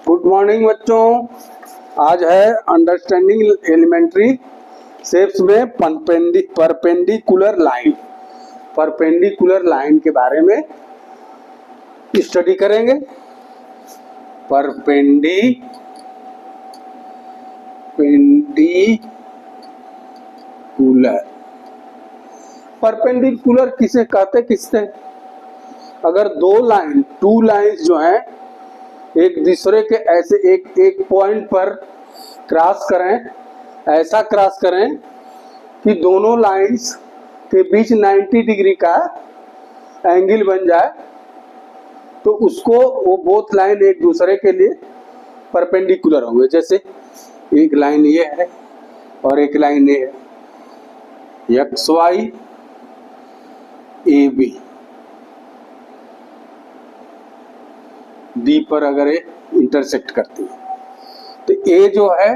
Good morning बच्चों। आज है अंडरस्टैंडिंग एलिमेंट्री शेप्स में परपेंडिकुलर लाइन के बारे में स्टडी करेंगे। परपेंडिकुलर किसे कहते किससे? अगर टू लाइंस जो हैं एक दूसरे के ऐसे एक पॉइंट पर क्रॉस करें, ऐसा क्रॉस करें कि दोनों लाइंस के बीच 90 डिग्री का एंगल बन जाए, तो उसको वो बोथ लाइन एक दूसरे के लिए परपेंडिकुलर होंगे। जैसे एक लाइन ये है और एक लाइन ये है, XY AB डी पर अगर ये इंटरसेक्ट करती है तो ए जो है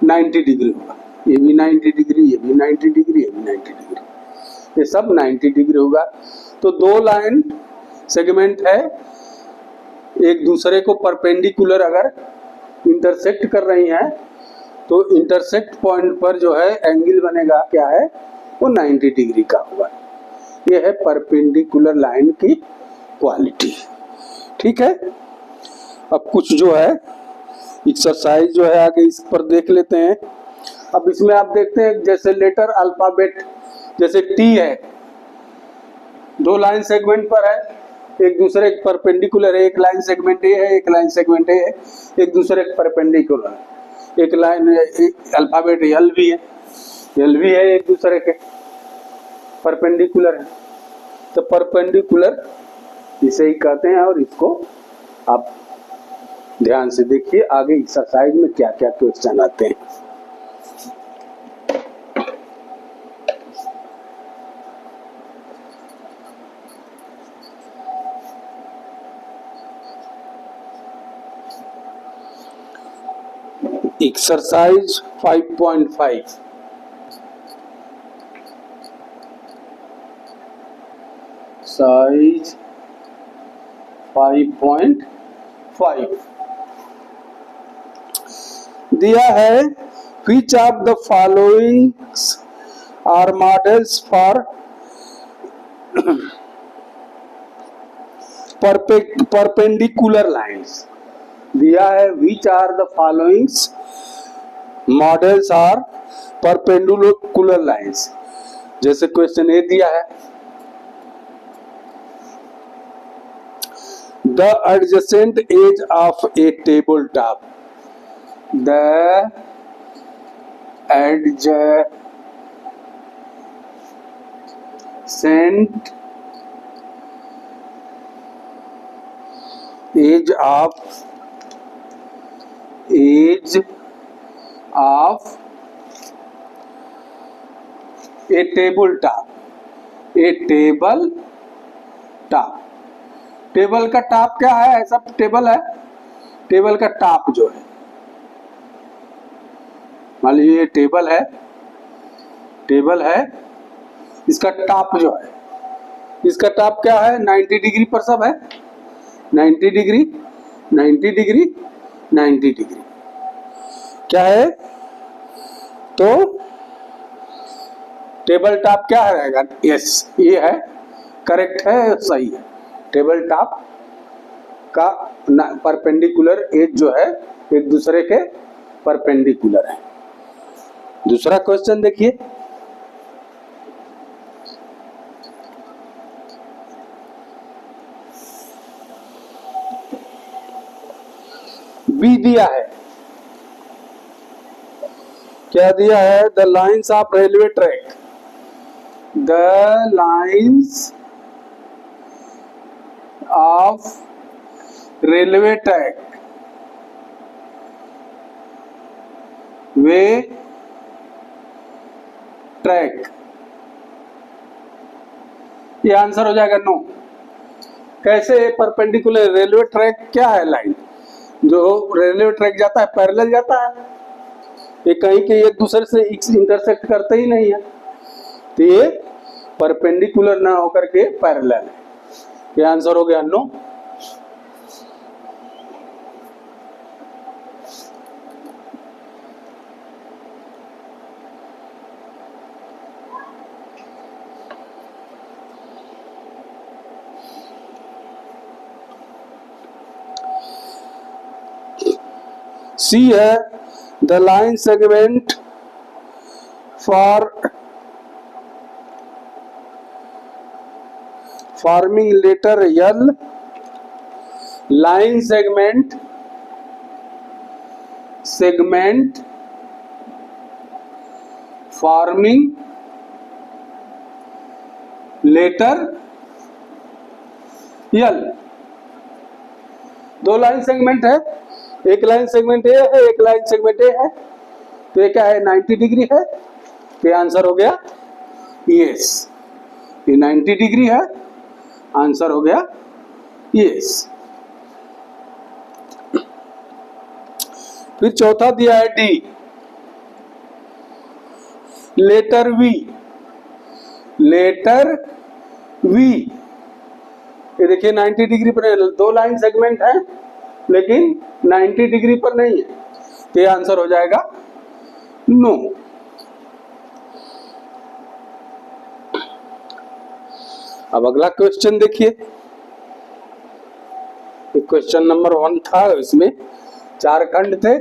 90 डिग्री होगा, ये भी 90 डिग्री, ये भी 90 डिग्री, ये भी 90 डिग्री, ये सब 90 डिग्री होगा। तो दो लाइन सेगमेंट है एक दूसरे को परपेंडिकुलर अगर इंटरसेक्ट कर रही हैं तो इंटरसेक्ट पॉइंट पर जो है एंगल बनेगा क्या है, वो 90 डिग्री का होगा। ये है परपेंडिकुलर लाइन की क्वालिटी। ठीक है, अब कुछ जो है एक्सरसाइज जो है आगे इस पर देख लेते हैं। अब इसमें आप देखते हैं जैसे लेटर अल्फाबेट, जैसे टी है, दो लाइन सेगमेंट पर है, एक दूसरे के परपेंडिकुलर है, एक लाइन सेगमेंट ए है, एक लाइन सेगमेंट ए है, एक दूसरे के परपेंडिकुलर है। एक लाइन अल्फाबेट एल भी है, एक दूसरे के परपेंडिकुलर है। तो परपेंडिकुलर इसे ही कहते हैं, और इसको आप ध्यान से देखिए आगे एक्सरसाइज में क्या क्या क्वेश्चन आते हैं। एक्सरसाइज 5.5 साइज 5.5 दिया है। Which of the following are models for perpendicular lines? दिया है which are the following models are perpendicular lines। जैसे क्वेश्चन ए दिया है, the adjacent edge of a tabletop, the adjacent edge of a tabletop, table का top क्या है? ऐसा table है, टेबल का टॉप जो है, मान लीजिए ये टेबल है, इसका टॉप जो है, इसका टॉप क्या है? 90 डिग्री पर सब है, 90 डिग्री, 90 डिग्री, 90 डिग्री क्या है? तो टेबल टॉप क्या रहेगा? यस, ये है, करेक्ट है, सही है। टेबल टॉप का परपेंडिकुलर एज जो है एक दूसरे के परपेंडिकुलर है। दूसरा क्वेश्चन देखिए, बी दिया है, क्या दिया है? The lines of railway track, the lines of railway track way track, ये आंसर हो जाएगा नो। कैसे? परपेंडिकुलर रेलवे ट्रैक क्या है? लाइन जो रेलवे ट्रैक जाता है पैरेलल जाता है, ये कहीं के एक दूसरे से इंटरसेक्ट करते ही नहीं है, तो ये परपेंडिकुलर ना होकर के पैरेलल है। ये आंसर हो गया नो। सी है the line segment for forming letter L, line segment forming letter L. दो लाइन सेगमेंट है, एक लाइन सेगमेंट ए है, एक लाइन सेगमेंट ए है, तो ये क्या है 90 डिग्री है, तो ये आंसर हो गया यस, ये 90 डिग्री है, आंसर हो गया यस। फिर चौथा दिया है डी, लेटर वी, ये देखिए 90 डिग्री पर है, दो लाइन सेगमेंट है लेकिन 90 डिग्री पर नहीं है, तो ये आंसर हो जाएगा नो। अब अगला क्वेश्चन देखिए, क्वेश्चन नंबर 1 था, इसमें 4 खंड थे।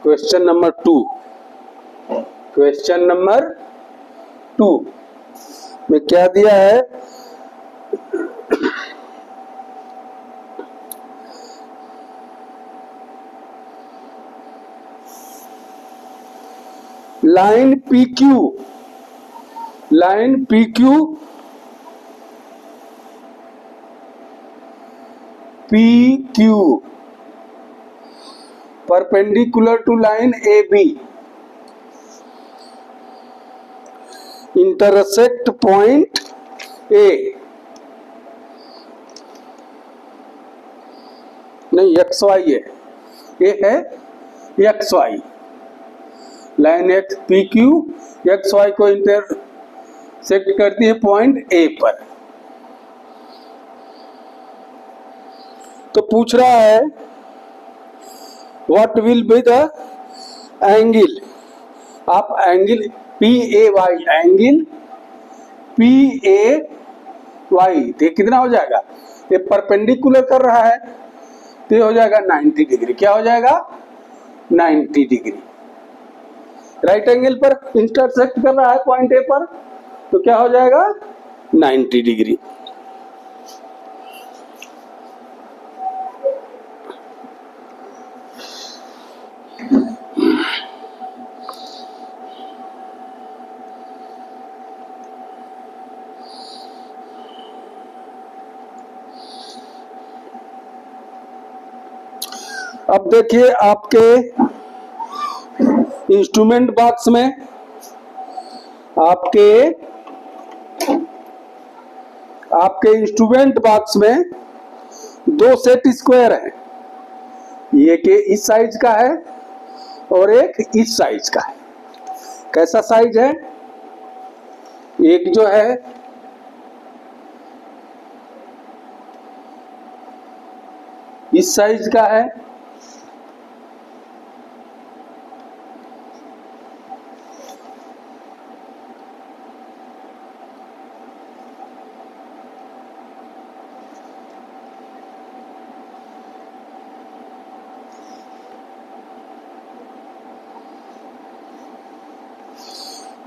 क्वेश्चन नंबर 2 में क्या दिया है, line PQ perpendicular to line AB intersect point A, नहीं XY है, ये है XY, line X PQ XY को इंटरसेक्ट करती है पॉइंट A पर। तो पूछ रहा है what will be the angle, आप एंगल PAY, एंगल PAY ये कितना हो जाएगा, ये परपेंडिकुलर कर रहा है तो ये हो जाएगा 90 डिग्री, क्या हो जाएगा 90 डिग्री, राइट एंगल पर इंटरसेक्ट कर रहा है पॉइंट ए पर, तो क्या हो जाएगा 90 डिग्री। अब देखिए आपके इंस्ट्रूमेंट बॉक्स में, आपके इंस्ट्रूमेंट बॉक्स में 2 सेट स्क्वायर है, ये के इस साइज का है और एक इस साइज का है। कैसा साइज है, एक जो है इस साइज का है,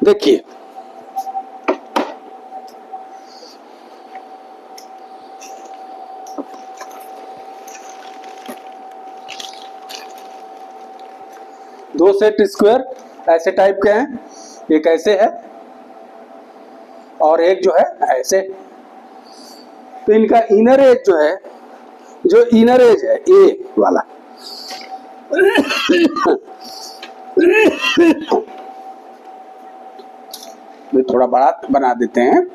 देखिए दो सेट स्क्वायर ऐसे टाइप के हैं, एक ऐसे है और एक जो है ऐसे, तो इनका इनर एज जो है, जो इनर एज है ए वाला ये थोड़ा बड़ा बना देते हैं,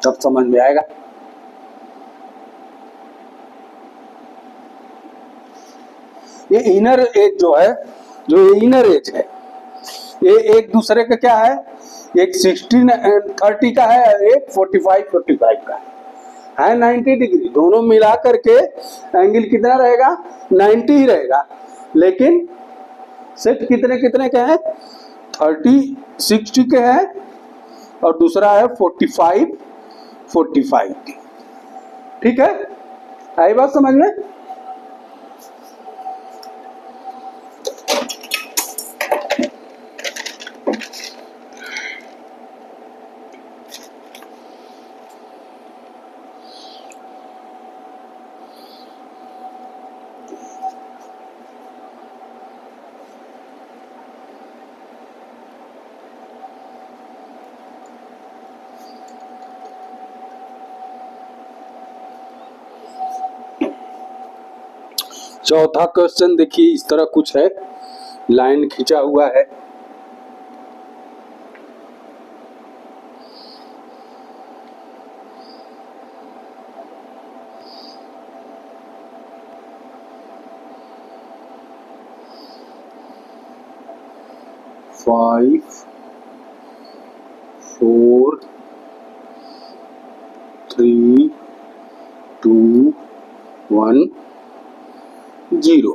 तब समझ में आएगा। ये इनर एज जो है, जो इनर एज है, ये एक दूसरे का क्या है, एक 16-30 का है, एक 45-45 का है 90 डिग्री, दोनों मिला करके एंगल कितना रहेगा 90 ही रहेगा, लेकिन सेट कितने कितने के हैं 30-60 के हैं और दूसरा है 45 45 की। ठीक है, आई बात समझ में? चौथा क्वेश्चन देखिए, इस तरह कुछ है, लाइन खींचा हुआ है। फाइव 4 3 2 1 0।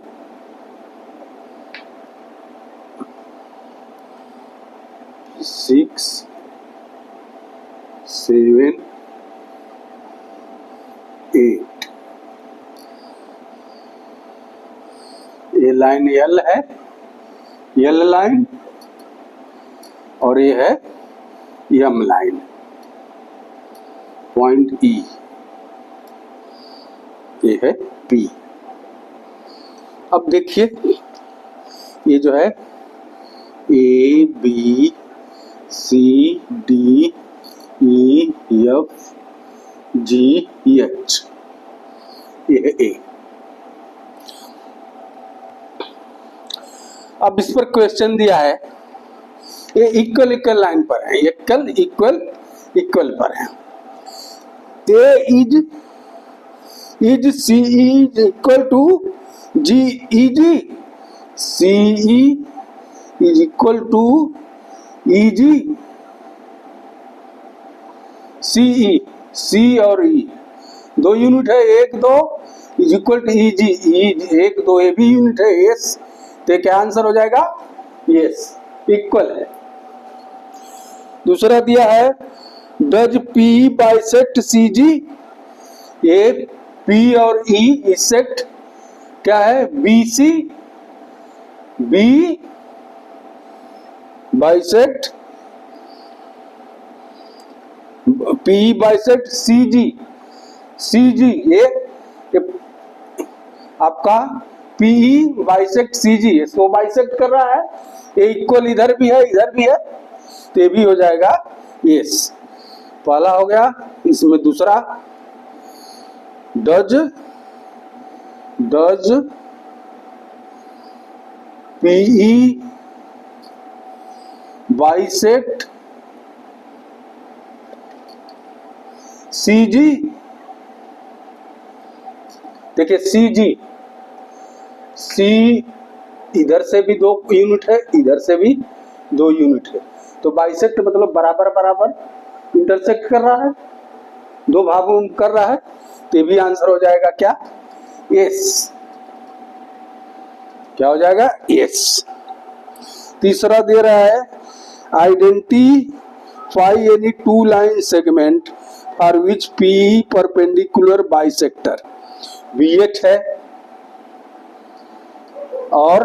सिक्स 7 8। ये लाइन एल है, एल लाइन, और ये है एम लाइन, पॉइंट ई, ये है पी। अब देखिए ये जो है A B C D E F G H, ये है ए। अब इस पर क्वेश्चन दिया है, ये इक्वल इक्वल लाइन पर है, इक्वल इक्वल इक्वल पर है। A is C is equal to G E G, C E is equal to E G, C E, C और ई दो यूनिट है, एक दो is equal to E G, एक दो ए भी यूनिट है, यस। तो क्या आंसर हो जाएगा? यस, इक्वल है। दूसरा दिया है does P bisect C G, ये पी और ई इसेक्ट क्या है? B C, B bisect P bisect C G, C G ये आपका पीई बाइसेक्ट सी जी, इसको बाइसेक्ट कर रहा है, ये इक्वल इधर भी है इधर भी है, तो ये भी हो जाएगा यस। पहला हो गया, इसमें दूसरा डज पीई बाइसेक्ट सी जी। देखिए सी जी, सी इधर से भी 2 यूनिट है, इधर से भी 2 यूनिट है, तो बाइसेक्ट मतलब बराबर बराबर इंटरसेक्ट कर रहा है, 2 भागों में कर रहा है, तो भी आंसर हो जाएगा क्या? यस। क्या हो जाएगा? यस। तीसरा दे रहा है identify any 2 line segment for which P perpendicular bisector, BH है और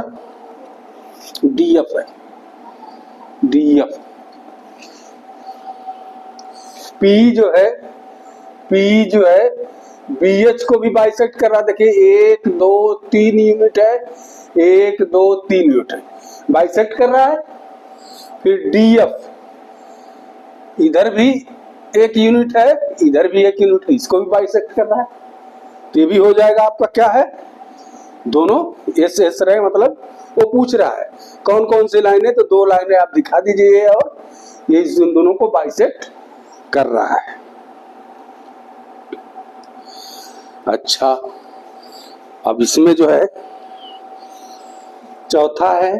DF है, DF। P जो है BH को भी बाइसेक्ट कर रहा, देखिए 1 2 3 यूनिट है, 1 2 3 यूनिट है, बाइसेक्ट कर रहा है। फिर DF इधर भी 1 यूनिट है, इधर भी 1 यूनिट है, इसको भी बाइसेक्ट कर रहा है, तो ये भी हो जाएगा आपका क्या है? दोनों एस एस रहे, मतलब वो पूछ रहा है कौन कौन सी लाइनें, तो 2 लाइनें आप दिखा दीजिए और ये इन दोनों को बाइसेक्ट कर रहा है। अच्छा, अब इसमें जो है चौथा है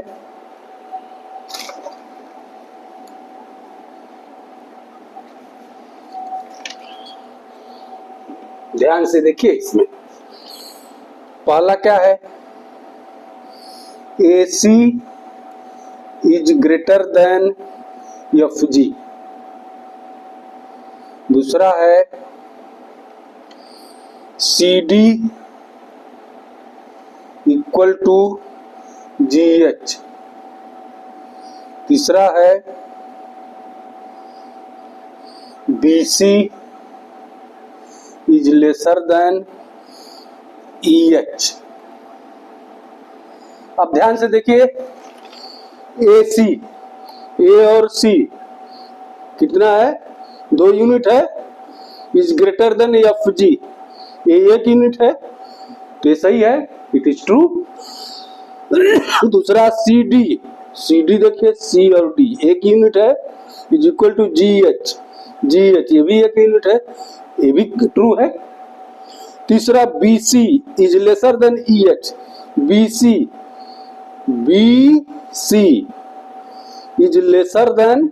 ध्यान से देखिए, इसमें पहला क्या है? AC is greater than FG, दूसरा है CD इक्वल टू GH, तीसरा है BC is lesser than EH। अब ध्यान से देखिए, AC, A और C कितना है, 2 यूनिट है, इज ग्रेटर देन FG, ये 1 यूनिट है, तो ये सही है, इट इज ट्रू। दूसरा CD देखिए, C और D 1 यूनिट है, इज इक्वल टू GH ये भी 1 यूनिट है, ये भी ट्रू है। तीसरा BC is lesser than EH, BC is lesser than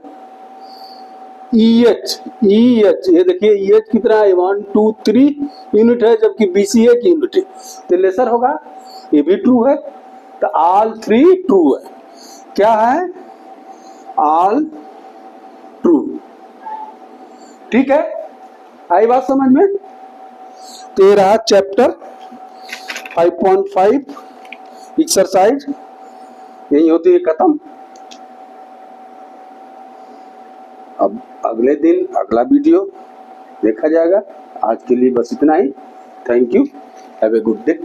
EH, ये देखिए EH कितना है, 1 2 3 यूनिट है, जबकि BC 1 यूनिट है, तो लेसर होगा, ये भी ट्रू है। तो ऑल 3 ट्रू है। क्या है, ऑल ट्रू। ठीक है, आई बात समझ में। तो रहा चैप्टर 5.5 एक्सरसाइज, यही होती है खत्म। अब अगले दिन अगला वीडियो देखा जाएगा। आज के लिए बस इतना ही। Thank you, have a good day.